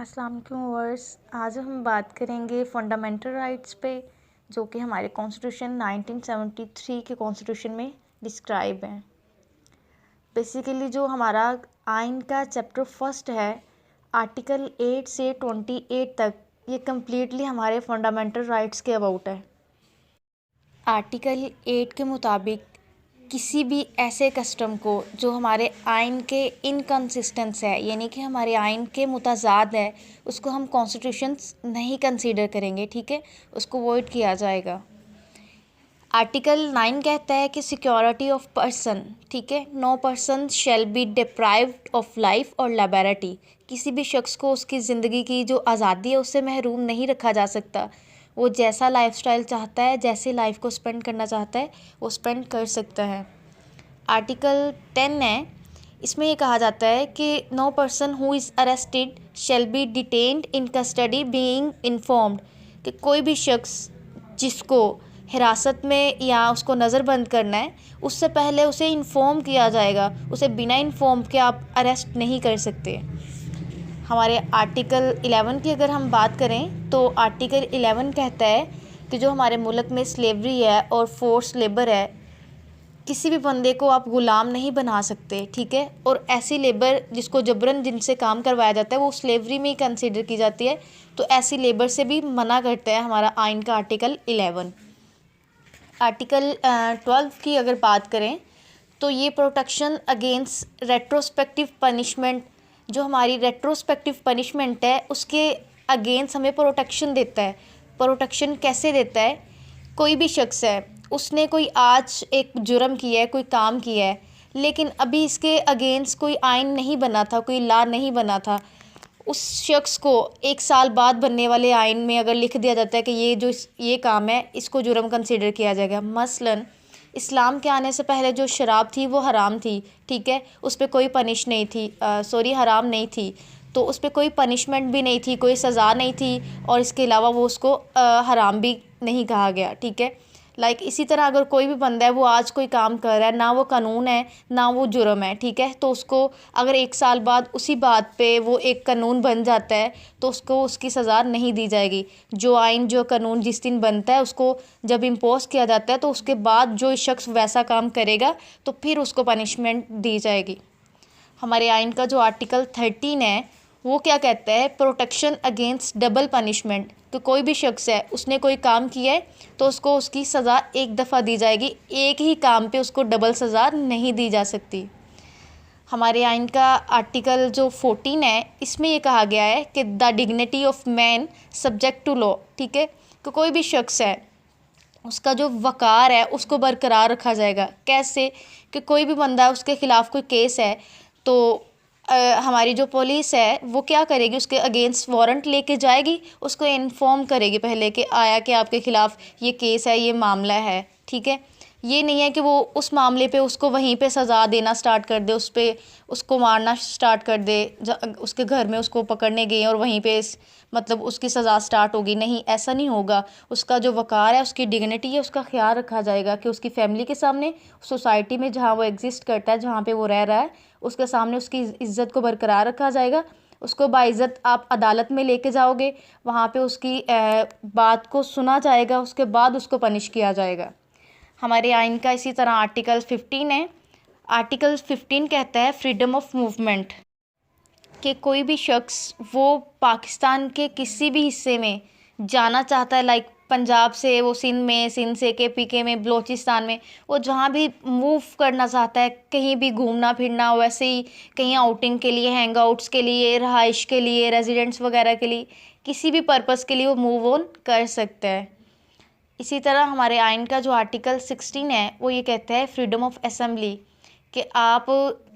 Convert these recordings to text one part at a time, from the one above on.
अस्सलाम वालेकुम व्यूअर्स। आज हम बात करेंगे फंडामेंटल राइट्स पे, जो कि हमारे कॉन्स्टिट्यूशन 1973 के कॉन्स्टिट्यूशन में डिस्क्राइब हैं। बेसिकली जो हमारा आइन का चैप्टर फर्स्ट है, आर्टिकल 8 से 28 तक, ये कम्प्लीटली हमारे फंडामेंटल राइट्स के अबाउट है। आर्टिकल 8 के मुताबिक किसी भी ऐसे कस्टम को जो हमारे आइन के इनकंसिस्टेंस है, यानी कि हमारे आइन के मुतज़ाद है, उसको हम कॉन्स्टिट्यूशन नहीं कंसीडर करेंगे। ठीक है, उसको वॉइड किया जाएगा। आर्टिकल 9 कहता है कि सिक्योरिटी ऑफ पर्सन, ठीक है, no person shall be deprived of life और लिबर्टी। किसी भी शख्स को उसकी ज़िंदगी की जो आज़ादी है उससे महरूम नहीं रखा जा सकता। वो जैसा लाइफस्टाइल चाहता है, जैसे लाइफ को स्पेंड करना चाहता है, वो स्पेंड कर सकता है। आर्टिकल 10 है, इसमें ये कहा जाता है कि no person who is arrested shall be detained in custody being informed, कि कोई भी शख्स जिसको हिरासत में या उसको नज़रबंद करना है, उससे पहले उसे इन्फॉर्म किया जाएगा। उसे बिना इन्फॉर्म के आप अरेस्ट नहीं कर सकते। हमारे आर्टिकल 11 की अगर हम बात करें तो आर्टिकल 11 कहता है कि जो हमारे मुल्क में स्लेवरी है और फोर्स लेबर है, किसी भी बंदे को आप ग़ुलाम नहीं बना सकते। ठीक है, और ऐसी लेबर जिसको जबरन जिनसे काम करवाया जाता है वो स्लेवरी में ही कंसीडर की जाती है, तो ऐसी लेबर से भी मना करता है हमारा आइन का आर्टिकल 11। आर्टिकल 12 की अगर बात करें तो ये प्रोटेक्शन अगेंस्ट रेट्रोस्पेक्टिव पनिशमेंट, जो हमारी रेट्रोस्पेक्टिव पनिशमेंट है उसके अगेंस्ट हमें प्रोटेक्शन देता है। प्रोटेक्शन कैसे देता है? कोई भी शख्स है, उसने कोई आज एक जुर्म किया है, कोई काम किया है, लेकिन अभी इसके अगेंस्ट कोई आइन नहीं बना था, कोई लॉ नहीं बना था। उस शख्स को 1 साल बाद बनने वाले आइन में अगर लिख दिया जाता है कि ये काम है, इसको जुर्म कंसीडर किया जाएगा। मसलन इस्लाम के आने से पहले जो शराब थी वो हराम थी, ठीक है, उस पर कोई पनिश नहीं थी, हराम नहीं थी, तो उस पर कोई पनिशमेंट भी नहीं थी, कोई सज़ा नहीं थी, और इसके अलावा वो उसको हराम भी नहीं कहा गया। ठीक है, इसी तरह अगर कोई भी बंदा है वो आज कोई काम कर रहा है, ना वो कानून है ना वो जुर्म है, ठीक है, तो उसको अगर 1 साल बाद उसी बात पे वो एक कानून बन जाता है तो उसको उसकी सज़ा नहीं दी जाएगी। जो आइन जो कानून जिस दिन बनता है उसको जब इम्पोज किया जाता है तो उसके बाद जो शख्स वैसा काम करेगा तो फिर उसको पनिशमेंट दी जाएगी। हमारे आइन का जो आर्टिकल 13 है वो क्या कहता है? प्रोटेक्शन अगेंस्ट डबल पनिशमेंट, तो कोई भी शख्स है उसने कोई काम किया है तो उसको उसकी सज़ा एक दफ़ा दी जाएगी, एक ही काम पे उसको डबल सज़ा नहीं दी जा सकती। हमारे आइन का आर्टिकल जो 14 है, इसमें ये कहा गया है कि the dignity of man subject to law, ठीक है, कि कोई भी शख्स है उसका जो वक़ार है उसको बरकरार रखा जाएगा। कैसे? कि कोई भी बंदा उसके ख़िलाफ़ कोई केस है तो हमारी जो पुलिस है वो क्या करेगी? उसके अगेंस्ट वारंट लेके जाएगी, उसको इन्फॉर्म करेगी पहले कि आया कि आपके ख़िलाफ़ ये केस है, ये मामला है। ठीक है, ये नहीं है कि वो उस मामले पे उसको वहीं पे सज़ा देना स्टार्ट कर दे, उसको मारना स्टार्ट कर दे, उसके घर में उसको पकड़ने गए और वहीं पे मतलब उसकी सज़ा स्टार्ट होगी। नहीं, ऐसा नहीं होगा। उसका जो वक़ार है, उसकी डिग्निटी है, उसका ख्याल रखा जाएगा कि उसकी फ़ैमिली के सामने, सोसाइटी में जहाँ वो एग्जिस्ट करता है, जहाँ पे वो रह रहा है, उसके सामने उसकी इज़्ज़त को बरकरार रखा जाएगा। उसको बाइज़्ज़त आप अदालत में लेके जाओगे, वहाँ पे उसकी बात को सुना जाएगा, उसके बाद उसको पनिश किया जाएगा। हमारे आइन का इसी तरह आर्टिकल 15 है। आर्टिकल 15 कहता है फ्रीडम ऑफ मूवमेंट, कि कोई भी शख्स वो पाकिस्तान के किसी भी हिस्से में जाना चाहता है, पंजाब से वो सिंध में, सिंध से KPK में, बलूचिस्तान में, वो जहाँ भी मूव करना चाहता है, कहीं भी घूमना फिरना, वैसे ही कहीं आउटिंग के लिए, हैंग आउट्स के लिए, रहाइश के लिए, रेजिडेंट्स वगैरह के लिए, किसी भी पर्पज़ के लिए वो मूव ऑन कर सकता है। इसी तरह हमारे आइन का जो आर्टिकल 16 है वो ये कहता है फ्रीडम ऑफ असेंबली, कि आप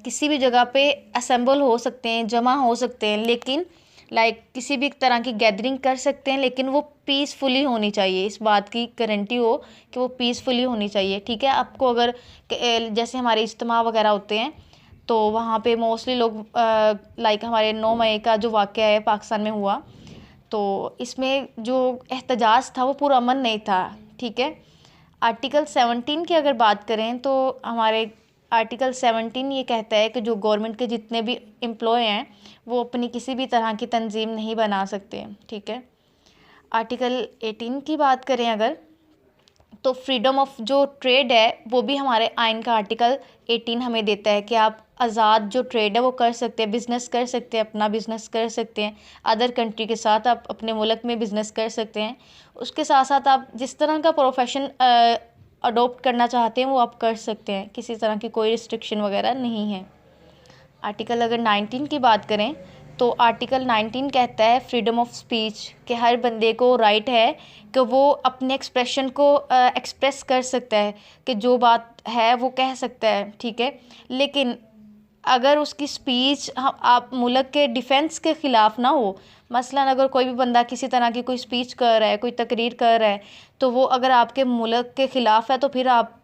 किसी भी जगह पे असेंबल हो सकते हैं, जमा हो सकते हैं, लेकिन किसी भी तरह की गैदरिंग कर सकते हैं, लेकिन वो पीसफुली होनी चाहिए। इस बात की गारंटी हो कि वो पीसफुली होनी चाहिए। ठीक है, आपको अगर जैसे हमारे इज्तिमा वगैरह होते हैं तो वहाँ पे मोस्टली लोग हमारे 9 मई का जो वाक़या है पाकिस्तान में हुआ, तो इसमें जो एहतजाज था वो पूरा अमन नहीं था। ठीक है, आर्टिकल 17 की अगर बात करें तो हमारे आर्टिकल 17 ये कहता है कि जो गवर्नमेंट के जितने भी एम्प्लॉय हैं वो अपनी किसी भी तरह की तंजीम नहीं बना सकते, ठीक है। आर्टिकल 18 की बात करें अगर, तो फ्रीडम ऑफ जो ट्रेड है वो भी हमारे आइन का आर्टिकल 18 हमें देता है कि आप आज़ाद जो ट्रेड है वो कर सकते हैं, बिज़नेस कर सकते हैं, अपना बिज़नेस कर सकते हैं, अदर कंट्री के साथ आप अपने मुल्क में बिज़नेस कर सकते हैं। उसके साथ साथ आप जिस तरह का प्रोफेशन अडोप्ट करना चाहते हैं वो आप कर सकते हैं, किसी तरह की कोई रिस्ट्रिक्शन वगैरह नहीं है। आर्टिकल अगर 19 की बात करें तो आर्टिकल 19 कहता है फ्रीडम ऑफ स्पीच, कि हर बंदे को राइट है कि वो अपने एक्सप्रेशन को एक्सप्रेस कर सकता है, कि जो बात है वो कह सकता है, ठीक है। लेकिन अगर उसकी स्पीच आप मुल्क के डिफेंस के ख़िलाफ़ ना हो, मसलन अगर कोई भी बंदा किसी तरह की कोई स्पीच कर रहा है, कोई तकरीर कर रहा है, तो वो अगर आपके मुल्क के ख़िलाफ़ है तो फिर आप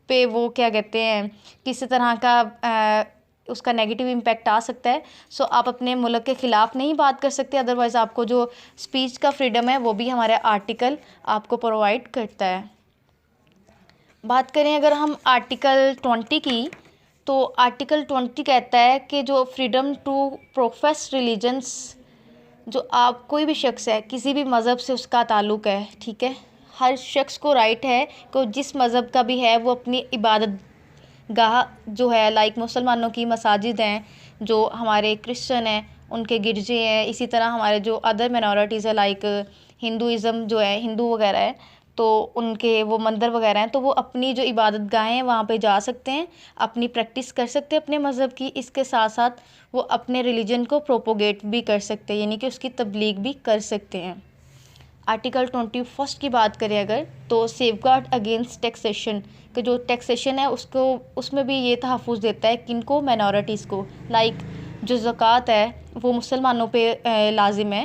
पे वो क्या कहते हैं, किसी तरह का उसका नेगेटिव इम्पैक्ट आ सकता है। सो आप अपने मुल्क के ख़िलाफ़ नहीं बात कर सकते, अदरवाइज़ आपको जो स्पीच का फ्रीडम है वो भी हमारा आर्टिकल आपको प्रोवाइड करता है। बात करें अगर हम आर्टिकल 20 की, तो आर्टिकल 20 कहता है कि जो फ्रीडम टू प्रोफेस रिलीजन्स, जो आप कोई भी शख्स है किसी भी मज़हब से उसका ताल्लुक़ है, ठीक है, हर शख्स को राइट है कि जिस मज़हब का भी है वो अपनी इबादत गाह जो है, लाइक मुसलमानों की मसाजिद हैं, जो हमारे क्रिश्चन हैं उनके गिरजे हैं, इसी तरह हमारे जो अदर मिनॉरिटीज़ है लाइक हिंदुज़म जो है, हिंदू वगैरह है, तो उनके वो मंदिर वगैरह हैं, तो वो अपनी जो इबादत गाहें हैं वहाँ पे जा सकते हैं, अपनी प्रैक्टिस कर सकते हैं अपने मज़हब की। इसके साथ साथ वो अपने रिलीजन को प्रोपोगेट भी कर सकते हैं, यानी कि उसकी तबलीग भी कर सकते हैं। आर्टिकल 21 की बात करें अगर, तो सेफगार्ड अगेंस्ट टैक्सेशन, कि जो टैक्सेशन है उसको उसमें भी ये तहफ़्फ़ुज़ देता है किनको, माइनॉरिटीज़ को। लाइक जो ज़कात है वो मुसलमानों पे लाजिम है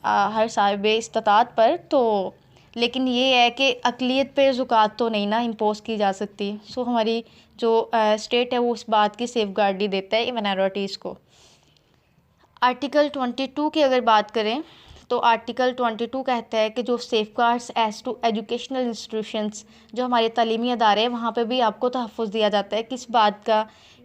हर साहिब इस्तात पर, तो लेकिन ये है कि अक़लियत पे ज़कात तो नहीं ना इम्पोज़ की जा सकती। सो हमारी जो स्टेट है वो इस बात की सेफगार्ड देता है माइनॉरिटीज़ को। आर्टिकल 22 की अगर बात करें, तो आर्टिकल 22 कहता है कि जो safeguards as to educational institutions, जो हमारे तालीमी अदारे हैं वहाँ पे भी आपको तहफ़्फ़ुज़ दिया जाता है किस बात का,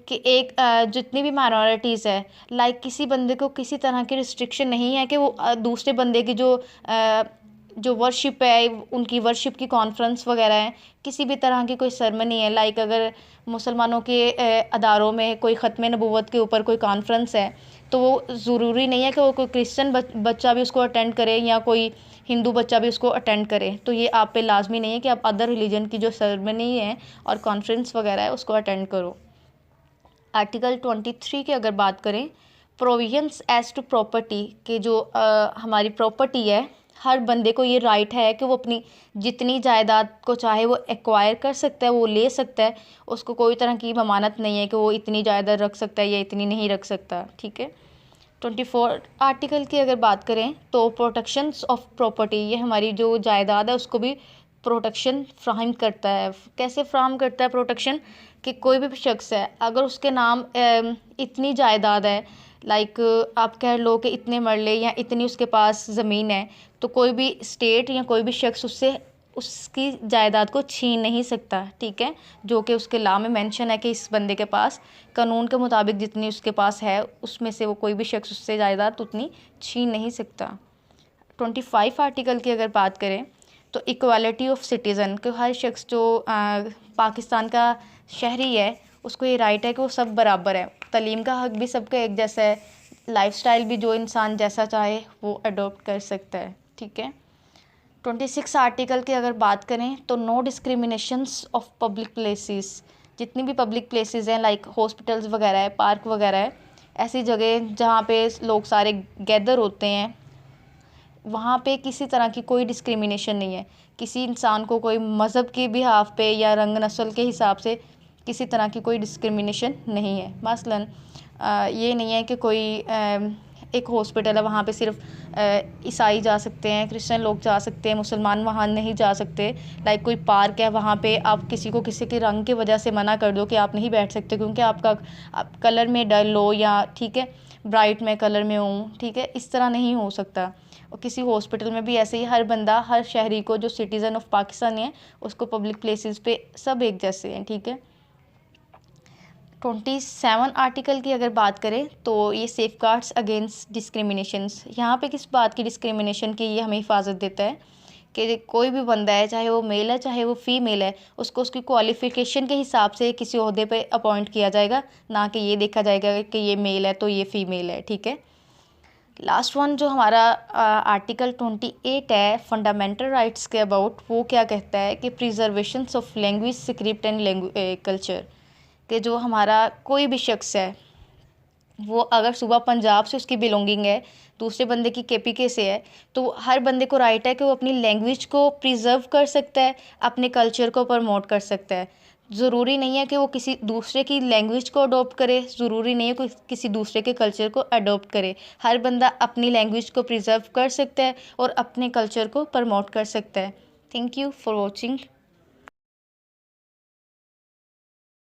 कि एक जितनी भी माइनॉरिटीज़ है, लाइक किसी बंदे को किसी तरह की रिस्ट्रिक्शन नहीं है कि वो दूसरे बंदे की जो वर्शिप है, उनकी वर्शिप की कॉन्फ्रेंस वगैरह है, किसी भी तरह की कोई सरमनी है, लाइक अगर मुसलमानों के अदारों में कोई ख़त्म नबूवत के ऊपर कोई कॉन्फ्रेंस है, तो वो ज़रूरी नहीं है कि वो कोई क्रिश्चियन बच्चा भी उसको अटेंड करे या कोई हिंदू बच्चा भी उसको अटेंड करे। तो ये आप पे लाजमी नहीं है कि आप अदर रिलीजन की जो सरमनी है और कॉन्फ्रेंस वगैरह है उसको अटेंड करो। आर्टिकल 23 की अगर बात करें, प्रोविजंस एज टू प्रॉपर्टी, के जो हमारी प्रॉपर्टी है, हर बंदे को ये राइट है कि वो अपनी जितनी जायदाद को चाहे वो एक्वायर कर सकता है, वो ले सकता है, उसको कोई तरह की ममानत नहीं है कि वो इतनी जायदाद रख सकता है या इतनी नहीं रख सकता, ठीक है। 24 आर्टिकल की अगर बात करें, तो प्रोटेक्शंस ऑफ प्रॉपर्टी, ये हमारी जो जायदाद है उसको भी प्रोटेक्शन फ्राहम करता है। कैसे फ्राहम करता है प्रोटेक्शन, कि कोई भी शख्स है अगर उसके नाम इतनी जायदाद है, लाइक आप कह लो कि इतने मरले या इतनी उसके पास ज़मीन है, तो कोई भी स्टेट या कोई भी शख्स उससे उसकी जायदाद को छीन नहीं सकता, ठीक है, जो कि उसके लॉ में मेंशन है कि इस बंदे के पास कानून के मुताबिक जितनी उसके पास है उसमें से वो कोई भी शख्स उससे जायदाद उतनी छीन नहीं सकता। 25 आर्टिकल की अगर बात करें, तो इक्वालिटी ऑफ सिटीज़न, कि हर शख्स जो पाकिस्तान का शहरी है उसको ये राइट है कि वो सब बराबर है, तालीम का हक भी सबका एक जैसा है, लाइफस्टाइल भी जो इंसान जैसा चाहे वो अडोप्ट कर सकता है, ठीक है। 26 आर्टिकल की अगर बात करें, तो no discriminations of public places, जितनी भी पब्लिक प्लेसेस हैं लाइक हॉस्पिटल्स वगैरह है, पार्क वगैरह है, ऐसी जगह जहाँ पे लोग सारे गैदर होते हैं, वहाँ पे किसी तरह की कोई डिस्क्रिमिनेशन नहीं है, किसी इंसान को कोई मज़हब के बिहाफ पे या रंग नस्ल के हिसाब से किसी तरह की कोई डिस्क्रिमिनेशन नहीं है। मसलन ये नहीं है कि कोई एक हॉस्पिटल है वहाँ पे सिर्फ ईसाई जा सकते हैं, क्रिश्चियन लोग जा सकते हैं, मुसलमान वहाँ नहीं जा सकते। लाइक कोई पार्क है वहाँ पे आप किसी को किसी के रंग की वजह से मना कर दो कि आप नहीं बैठ सकते क्योंकि आप कलर में डल हो या ठीक है ब्राइट में कलर में हूँ, ठीक है, इस तरह नहीं हो सकता। और किसी हॉस्पिटल में भी ऐसे ही हर बंदा, हर शहरी को जो सिटीज़न ऑफ पाकिस्तान है उसको पब्लिक प्लेसेस पे सब एक जैसे हैं, ठीक है। 27 आर्टिकल की अगर बात करें तो ये सेफ गार्ड्स अगेंस्ट डिस्क्रिमिनेशंस, यहाँ पे किस बात की डिस्क्रिमिनेशन की ये हमें हिफाजत देता है कि कोई भी बंदा है, चाहे वो मेल है चाहे वो फीमेल है, उसको उसकी क्वालिफ़िकेशन के हिसाब से किसी ओहदे पे अपॉइंट किया जाएगा, ना कि ये देखा जाएगा कि ये मेल है तो ये फ़ीमेल है। ठीक है। लास्ट वन जो हमारा आर्टिकल 28 है फंडामेंटल राइट्स के अबाउट, वो क्या कहता है कि preservation of language script and culture, कि जो हमारा कोई भी शख्स है वो अगर सुबह पंजाब से उसकी बिलोंगिंग है, दूसरे बंदे की केपीके से है, तो हर बंदे को राइट है कि वो अपनी लैंग्वेज को प्रिजर्व कर सकता है, अपने कल्चर को प्रमोट कर सकता है। ज़रूरी नहीं है कि वो किसी दूसरे की लैंग्वेज को अडोप्ट करे, ज़रूरी नहीं है कि किसी दूसरे के कल्चर को अडोप्ट करे। हर बंदा अपनी लैंग्वेज को प्रिजर्व कर सकता है और अपने कल्चर को प्रमोट कर सकता है। Thank you for watching.